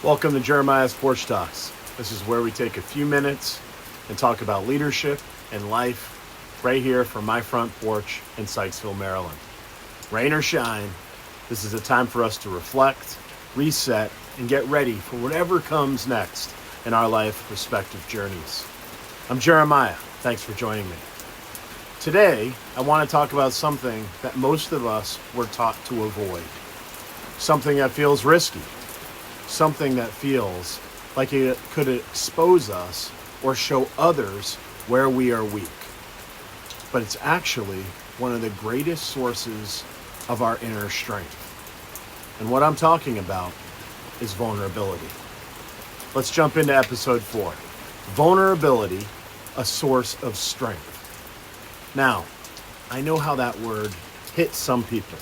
Welcome to Jeremiah Porch Talks. This is where we take a few minutes and talk about leadership and life right here from my front porch in Sykesville, Maryland. Rain or shine, this is a time for us to reflect, reset, and get ready for whatever comes next in our life respective journeys. I'm Jeremiah. Thanks for joining me. Today, I want to talk about something that most of us were taught to avoid. Something that feels risky. Something that feels like it could expose us or show others where we are weak. But it's actually one of the greatest sources of our inner strength. And what I'm talking about is vulnerability. Let's jump into episode 4. Vulnerability, a source of strength. Now, I know how that word hits some people.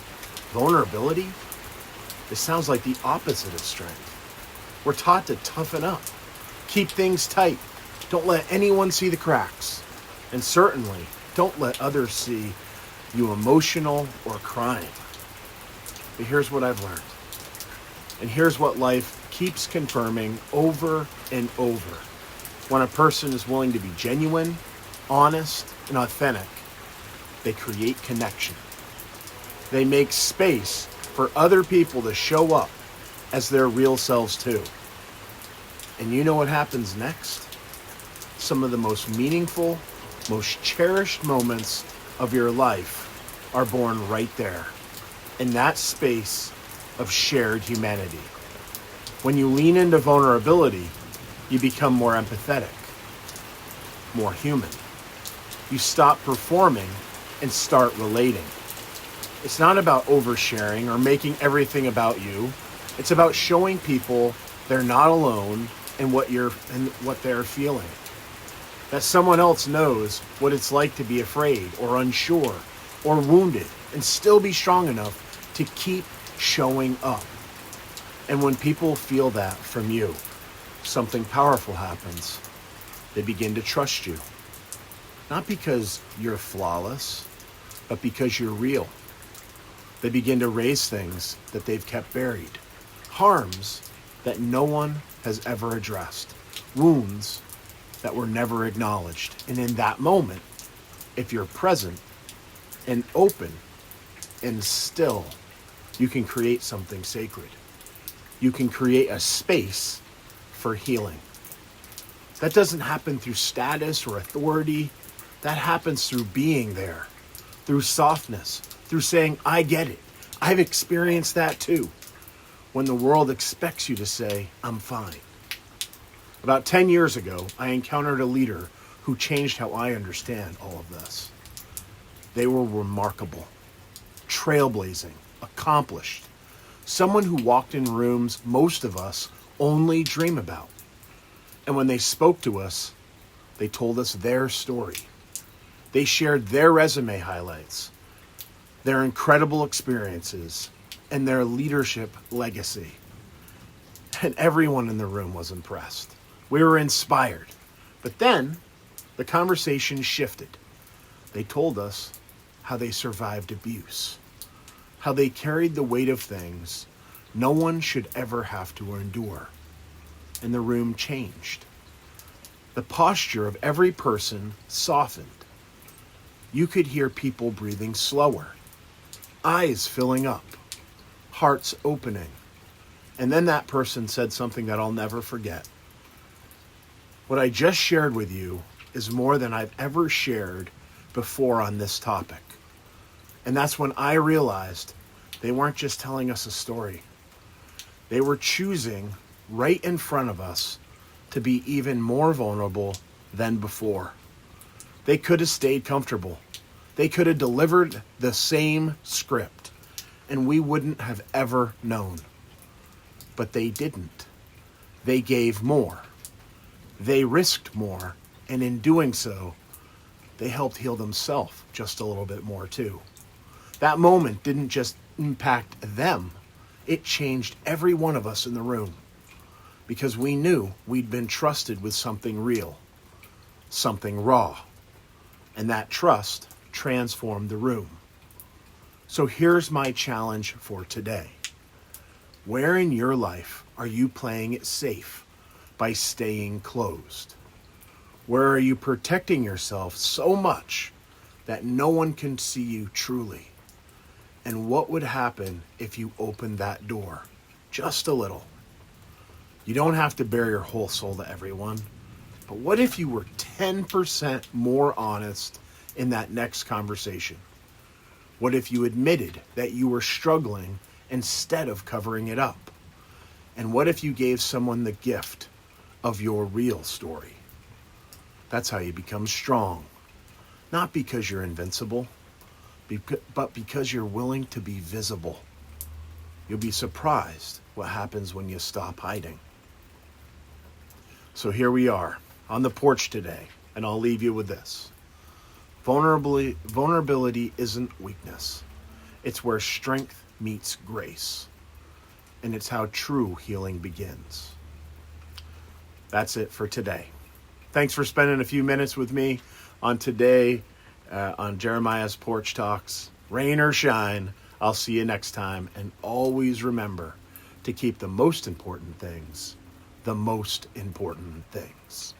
Vulnerability? It sounds like the opposite of strength. We're taught to toughen up, keep things tight, don't let anyone see the cracks, and certainly don't let others see you emotional or crying. But here's what I've learned, and here's what life keeps confirming over and over. When a person is willing to be genuine, honest, and authentic, they create connection. They make space for other people to show up as their real selves too. And you know what happens next? Some of the most meaningful, most cherished moments of your life are born right there, in that space of shared humanity. When you lean into vulnerability, you become more empathetic, more human. You stop performing and start relating. It's not about oversharing or making everything about you. It's about showing people they're not alone in what they're feeling. That someone else knows what it's like to be afraid or unsure or wounded and still be strong enough to keep showing up. And when people feel that from you, something powerful happens. They begin to trust you. Not because you're flawless, but because you're real. They begin to raise things that they've kept buried. Harms that no one has ever addressed. Wounds that were never acknowledged. And in that moment, if you're present and open and still, you can create something sacred. You can create a space for healing. That doesn't happen through status or authority. That happens through being there, through softness, through saying, I get it. I've experienced that too. When the world expects you to say, I'm fine. About 10 years ago, I encountered a leader who changed how I understand all of this. They were remarkable, trailblazing, accomplished, someone who walked in rooms most of us only dream about. And when they spoke to us, they told us their story. They shared their resume highlights, their incredible experiences, and their leadership legacy. And everyone in the room was impressed. We were inspired. But then the conversation shifted. They told us how they survived abuse, how they carried the weight of things no one should ever have to endure. And the room changed. The posture of every person softened. You could hear people breathing slower, eyes filling up, hearts opening. And then that person said something that I'll never forget. What I just shared with you is more than I've ever shared before on this topic. And that's when I realized they weren't just telling us a story. They were choosing right in front of us to be even more vulnerable than before. They could have stayed comfortable. They could have delivered the same script, and we wouldn't have ever known. But they didn't. They gave more. They risked more, and in doing so, they helped heal themselves just a little bit more too. That moment didn't just impact them, it changed every one of us in the room, because we knew we'd been trusted with something real, something raw, and that trust transformed the room. So here's my challenge for today. Where in your life are you playing it safe by staying closed? Where are you protecting yourself so much that no one can see you truly? And what would happen if you opened that door just a little? You don't have to bare your whole soul to everyone, but what if you were 10% more honest in that next conversation? What if you admitted that you were struggling instead of covering it up? And what if you gave someone the gift of your real story? That's how you become strong. Not because you're invincible, but because you're willing to be visible. You'll be surprised what happens when you stop hiding. So here we are on the porch today, and I'll leave you with this. Vulnerability isn't weakness. It's where strength meets grace. And it's how true healing begins. That's it for today. Thanks for spending a few minutes with me on today on Jeremiah's Porch Talks. Rain or shine, I'll see you next time. And always remember to keep the most important things the most important things.